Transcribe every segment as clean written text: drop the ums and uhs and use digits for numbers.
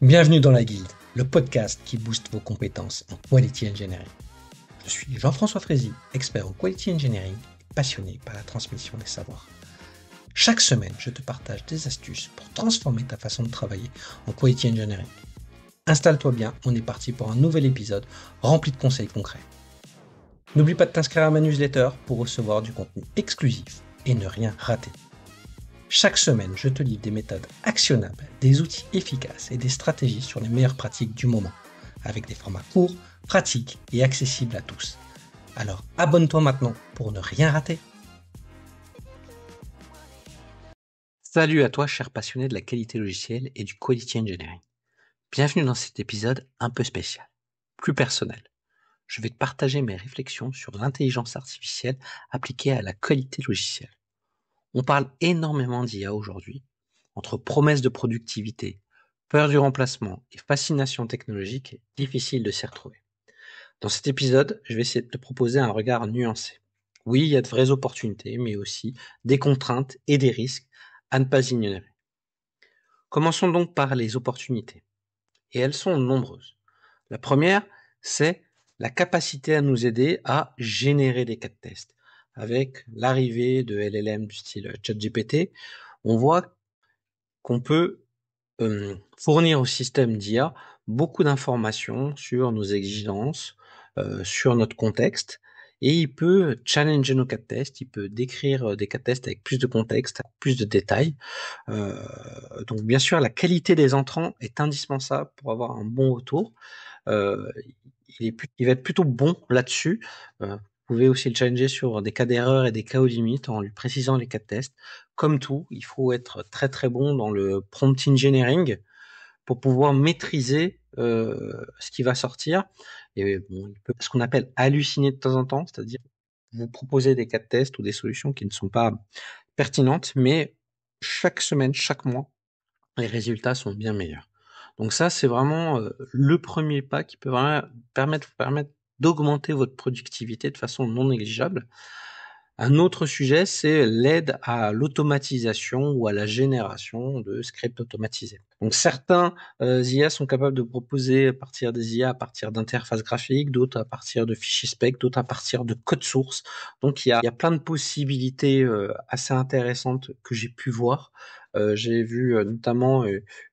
Bienvenue dans la Guilde, le podcast qui booste vos compétences en Quality Engineering. Je suis Jean-François Frézy, expert en Quality Engineering et passionné par la transmission des savoirs. Chaque semaine, je te partage des astuces pour transformer ta façon de travailler en Quality Engineering. Installe-toi bien, on est parti pour un nouvel épisode rempli de conseils concrets. N'oublie pas de t'inscrire à ma newsletter pour recevoir du contenu exclusif et ne rien rater. Chaque semaine, je te livre des méthodes actionnables, des outils efficaces et des stratégies sur les meilleures pratiques du moment, avec des formats courts, pratiques et accessibles à tous. Alors abonne-toi maintenant pour ne rien rater. Salut à toi, cher passionné de la qualité logicielle et du Quality Engineering. Bienvenue dans cet épisode un peu spécial, plus personnel. Je vais te partager mes réflexions sur l'intelligence artificielle appliquée à la qualité logicielle. On parle énormément d'IA aujourd'hui. Entre promesses de productivité, peur du remplacement et fascination technologique, difficile de s'y retrouver. Dans cet épisode, je vais essayer de te proposer un regard nuancé. Oui, il y a de vraies opportunités, mais aussi des contraintes et des risques à ne pas ignorer. Commençons donc par les opportunités. Et elles sont nombreuses. La première, c'est la capacité à nous aider à générer des cas de test. Avec l'arrivée de LLM du style ChatGPT, on voit qu'on peut fournir au système d'IA beaucoup d'informations sur nos exigences, sur notre contexte, et il peut challenger nos cas de test, il peut décrire des cas de test avec plus de contexte, avec plus de détails. Donc bien sûr, la qualité des entrants est indispensable pour avoir un bon retour. Euh, il va être plutôt bon là-dessus. Vous pouvez aussi le challenger sur des cas d'erreur et des cas aux limites en lui précisant les cas de test. Comme tout, il faut être très très bon dans le prompt engineering pour pouvoir maîtriser ce qui va sortir. Et bon, il peut ce qu'on appelle halluciner de temps en temps, c'est-à-dire vous proposer des cas de test ou des solutions qui ne sont pas pertinentes, mais chaque semaine, chaque mois, les résultats sont bien meilleurs. Donc ça, c'est vraiment le premier pas qui peut vraiment permettre d'augmenter votre productivité de façon non négligeable. Un autre sujet, c'est l'aide à l'automatisation ou à la génération de scripts automatisés. Donc certains IA sont capables de proposer à partir des IA, à partir d'interfaces graphiques, d'autres à partir de fichiers spec, d'autres à partir de code source. Donc il y a plein de possibilités assez intéressantes que j'ai pu voir. J'ai vu notamment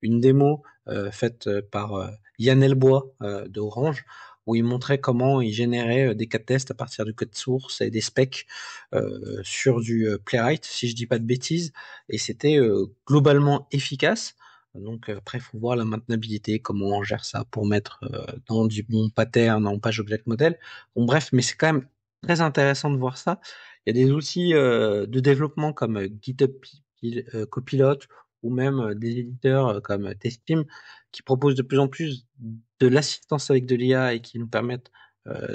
une démo faite par Yann Elbois de Orange, où il montrait comment il générait des cas de tests à partir du code source et des specs sur du Playwright, si je dis pas de bêtises, et c'était globalement efficace. Donc après, il faut voir la maintenabilité, comment on gère ça pour mettre dans du bon pattern en page object model. Bon bref, mais c'est quand même très intéressant de voir ça. Il y a des outils de développement comme GitHub Copilot ou même des éditeurs comme Testteam qui proposent de plus en plus de l'assistance avec de l'IA et qui nous permettent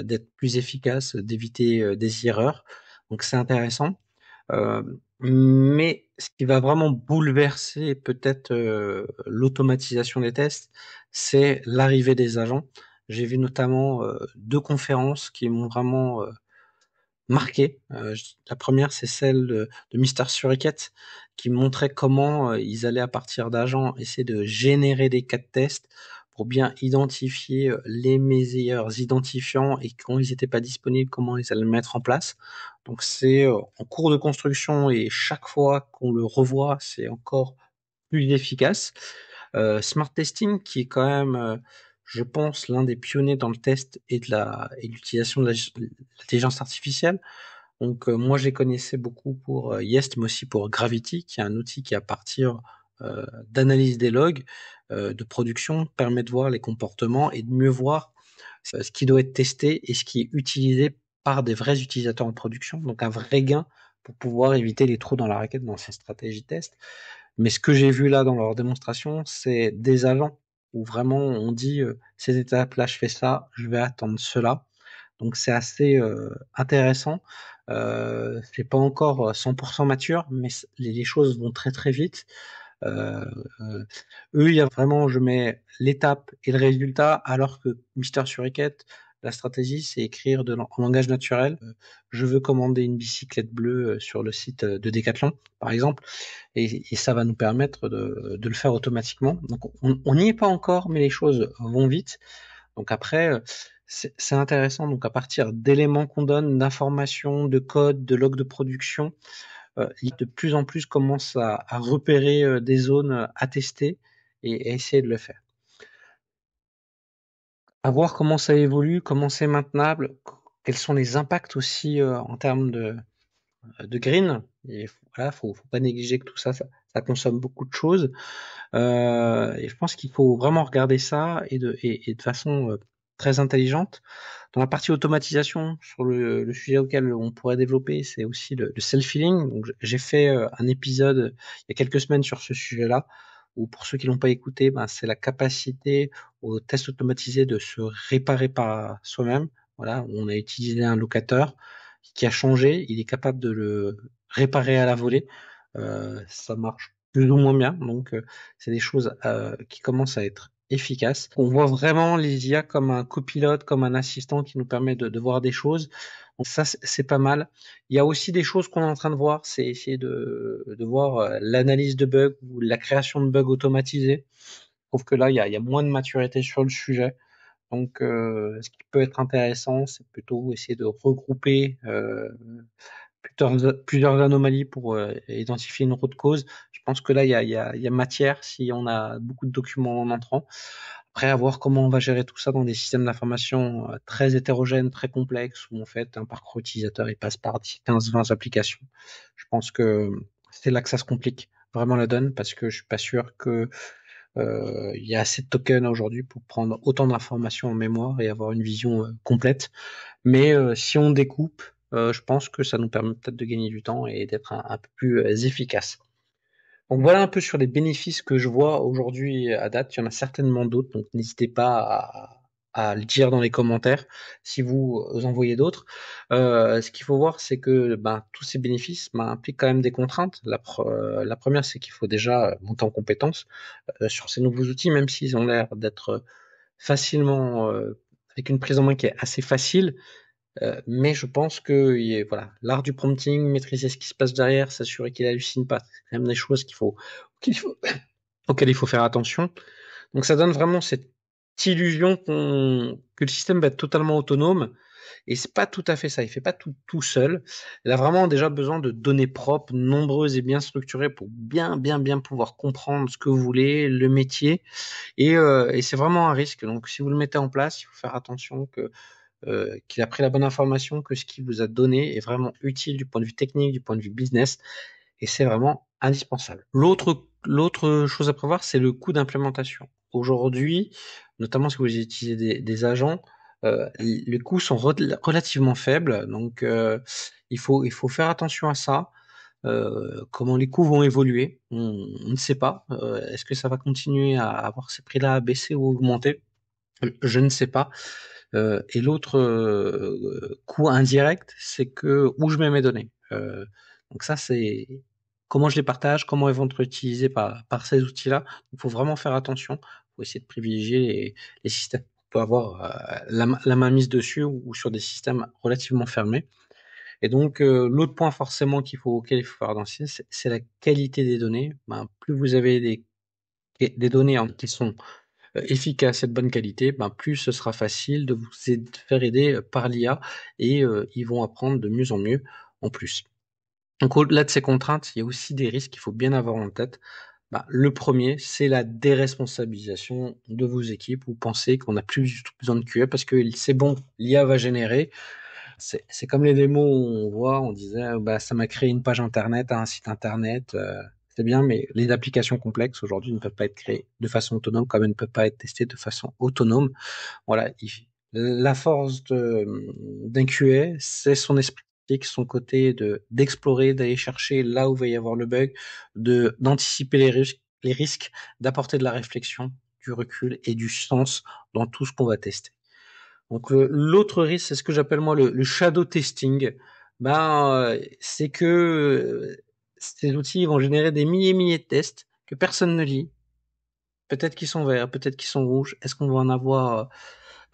d'être plus efficaces, d'éviter des erreurs. Donc c'est intéressant. Mais ce qui va vraiment bouleverser peut-être l'automatisation des tests, c'est l'arrivée des agents. J'ai vu notamment deux conférences qui m'ont vraiment marqué. La première, c'est celle de Mister Suriket, qui montrait comment ils allaient à partir d'agents essayer de générer des cas de test pour bien identifier les meilleurs identifiants et quand ils n'étaient pas disponibles, comment ils allaient le mettre en place. Donc c'est en cours de construction et chaque fois qu'on le revoit, c'est encore plus efficace. Smart Testing, qui est quand même, je pense, l'un des pionniers dans le test et de l'utilisation de l'intelligence artificielle. Donc moi, je les connaissais beaucoup pour Jest, mais aussi pour Gravity, qui est un outil qui, à partir d'analyse des logs de production, permet de voir les comportements et de mieux voir ce qui doit être testé et ce qui est utilisé par des vrais utilisateurs en production. Donc un vrai gain pour pouvoir éviter les trous dans la raquette dans ces stratégies test. Mais ce que j'ai vu là dans leur démonstration, c'est des agents où vraiment on dit ces étapes-là, je fais ça, je vais attendre cela. Donc c'est assez intéressant. C'est pas encore 100% mature, mais les choses vont très très vite. Euh, euh, Eux, il y a vraiment, je mets l'étape et le résultat, alors que Mister Suriket La stratégie, c'est écrire en langage naturel. Je veux commander une bicyclette bleue sur le site de Decathlon, par exemple, et ça va nous permettre de le faire automatiquement. Donc, on n'y est pas encore, mais les choses vont vite. Donc après, c'est intéressant. Donc à partir d'éléments qu'on donne, d'informations, de codes, de logs de production, il de plus en plus commence à repérer des zones à tester et à essayer de le faire. À voir comment ça évolue, comment c'est maintenable, quels sont les impacts aussi en termes de green. Et voilà, faut pas négliger que tout ça, ça consomme beaucoup de choses. Et je pense qu'il faut vraiment regarder ça et de façon très intelligente. Dans la partie automatisation, sur le sujet auquel on pourrait développer, c'est aussi le self-healing. Donc, j'ai fait un épisode il y a quelques semaines sur ce sujet-là, où pour ceux qui l'ont pas écouté, ben, c'est la capacité au test automatisé de se réparer par soi-même. Voilà, on a utilisé un locateur qui a changé, il est capable de le réparer à la volée. Ça marche plus ou moins bien, donc c'est des choses qui commencent à être efficaces. On voit vraiment les IA comme un copilote, comme un assistant qui nous permet de voir des choses. Donc ça, c'est pas mal. Il y a aussi des choses qu'on est en train de voir, c'est essayer de voir l'analyse de bugs ou la création de bugs automatisés. Je trouve que là, il y a moins de maturité sur le sujet. Donc, ce qui peut être intéressant, c'est plutôt essayer de regrouper plusieurs anomalies pour identifier une route cause. Je pense que là, il y a matière si on a beaucoup de documents en entrant. Après, à voir comment on va gérer tout ça dans des systèmes d'information très hétérogènes, très complexes, où en fait, un parcours utilisateur, il passe par 10, 15, 20 applications. Je pense que c'est là que ça se complique vraiment la donne, parce que je suis pas sûr que il y a assez de tokens aujourd'hui pour prendre autant d'informations en mémoire et avoir une vision complète. Mais si on découpe, je pense que ça nous permet peut-être de gagner du temps et d'être un peu plus efficace. Donc voilà un peu sur les bénéfices que je vois aujourd'hui à date. Il y en a certainement d'autres, donc n'hésitez pas à le dire dans les commentaires si vous en voyez d'autres. Ce qu'il faut voir, c'est que ben, tous ces bénéfices ben, impliquent quand même des contraintes. La première, c'est qu'il faut déjà monter en compétence sur ces nouveaux outils, même s'ils ont l'air d'être facilement, avec une prise en main qui est assez facile. Mais je pense que voilà, l'art du prompting, maîtriser ce qui se passe derrière, s'assurer qu'il hallucine pas, c'est quand même des choses qu'il faut, auxquelles il faut faire attention. Donc ça donne vraiment cette illusion que le système va être totalement autonome. Et c'est pas tout à fait ça. Il fait pas tout seul. Il a vraiment déjà besoin de données propres, nombreuses et bien structurées pour bien pouvoir comprendre ce que vous voulez, le métier. Et c'est vraiment un risque. Donc si vous le mettez en place, il faut faire attention qu'il a pris la bonne information, que ce qu'il vous a donné est vraiment utile du point de vue technique, du point de vue business, et c'est vraiment indispensable. L'autre chose à prévoir, c'est le coût d'implémentation. Aujourd'hui, notamment si vous utilisez des agents, les coûts sont relativement faibles, donc il faut faire attention à ça. Comment les coûts vont évoluer, on ne sait pas. Est-ce que ça va continuer à avoir ces prix-là à baisser ou augmenter? Je ne sais pas. Et l'autre coût indirect, c'est que où je mets mes données. Donc ça, c'est comment je les partage, comment elles vont être utilisées par ces outils-là. Il faut vraiment faire attention. Il faut essayer de privilégier les systèmes. On peut avoir la main mise dessus ou sur des systèmes relativement fermés. Et donc, l'autre point forcément auquel il faut faire attention, c'est la qualité des données. Ben, plus vous avez des données qui sont efficace et de bonne qualité, ben, plus ce sera facile de vous faire aider par l'IA et ils vont apprendre de mieux en mieux en plus. Donc au-delà de ces contraintes, il y a aussi des risques qu'il faut bien avoir en tête. Ben, le premier, c'est la déresponsabilisation de vos équipes. Vous pensez qu'on n'a plus du tout besoin de QA parce que c'est bon, l'IA va générer. C'est comme les démos où on voit, on disait, bah, ça m'a créé une page internet, un site internet. C'est bien, mais les applications complexes aujourd'hui ne peuvent pas être créées de façon autonome, comme elles ne peuvent pas être testées de façon autonome. Voilà, la force d'un QA, c'est son esprit, son côté d'explorer, d'aller chercher là où va y avoir le bug, d'anticiper les risques, d'apporter de la réflexion, du recul et du sens dans tout ce qu'on va tester. Donc l'autre risque, c'est ce que j'appelle moi le shadow testing. C'est que ces outils vont générer des milliers de tests que personne ne lit. Peut-être qu'ils sont verts, peut-être qu'ils sont rouges. Est-ce qu'on va en avoir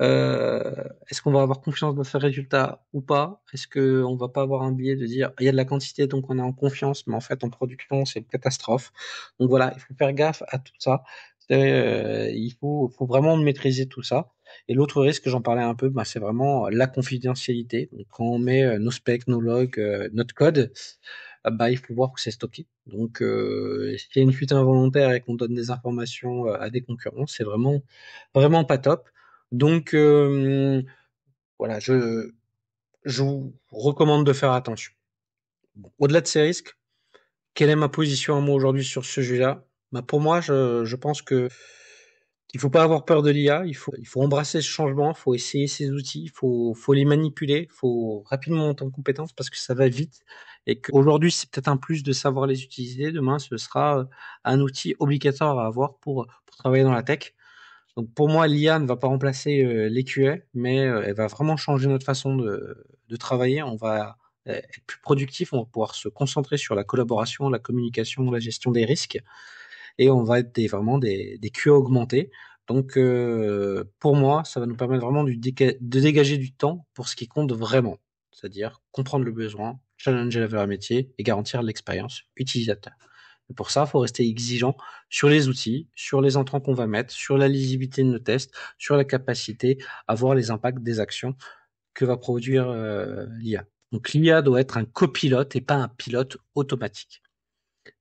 Est-ce qu'on va avoir confiance dans ces résultats ou pas? Est-ce qu'on va pas avoir un biais de dire il y a de la quantité donc on est en confiance, mais en fait en production c'est une catastrophe. Donc voilà, il faut faire gaffe à tout ça. Il faut vraiment maîtriser tout ça. Et l'autre risque, j'en parlais un peu, bah, c'est vraiment la confidentialité. Donc quand on met nos specs, nos logs, notre code, bah, il faut voir que c'est stocké. Donc s'il y a une fuite involontaire et qu'on donne des informations à des concurrents, c'est vraiment vraiment pas top. Donc voilà, je vous recommande de faire attention. Bon, au-delà de ces risques, quelle est ma position à moi aujourd'hui sur ce sujet-là? Bah, pour moi, je pense que il faut pas avoir peur de l'IA, il faut embrasser ce changement, il faut essayer ces outils, il faut les manipuler, il faut rapidement monter en compétence parce que ça va vite et qu'aujourd'hui, c'est peut-être un plus de savoir les utiliser. Demain, ce sera un outil obligatoire à avoir pour travailler dans la tech. Donc pour moi, l'IA ne va pas remplacer les QA, mais elle va vraiment changer notre façon de travailler. On va être plus productif, on va pouvoir se concentrer sur la collaboration, la communication, la gestion des risques, et on va être vraiment des QA augmentés. Donc pour moi, ça va nous permettre vraiment de dégager du temps pour ce qui compte vraiment, c'est-à-dire comprendre le besoin, challenger la valeur métier et garantir l'expérience utilisateur. Et pour ça, il faut rester exigeant sur les outils, sur les entrants qu'on va mettre, sur la lisibilité de nos tests, sur la capacité à voir les impacts des actions que va produire l'IA. Donc l'IA doit être un copilote et pas un pilote automatique.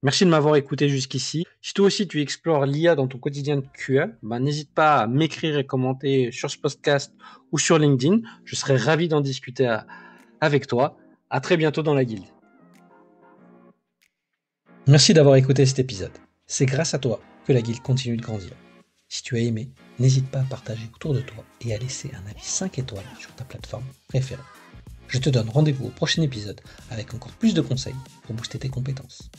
Merci de m'avoir écouté jusqu'ici. Si toi aussi tu explores l'IA dans ton quotidien de QA, bah, n'hésite pas à m'écrire et commenter sur ce podcast ou sur LinkedIn. Je serai ravi d'en discuter avec toi. À très bientôt dans la guilde. Merci d'avoir écouté cet épisode. C'est grâce à toi que la guilde continue de grandir. Si tu as aimé, n'hésite pas à partager autour de toi et à laisser un avis 5 étoiles sur ta plateforme préférée. Je te donne rendez-vous au prochain épisode avec encore plus de conseils pour booster tes compétences.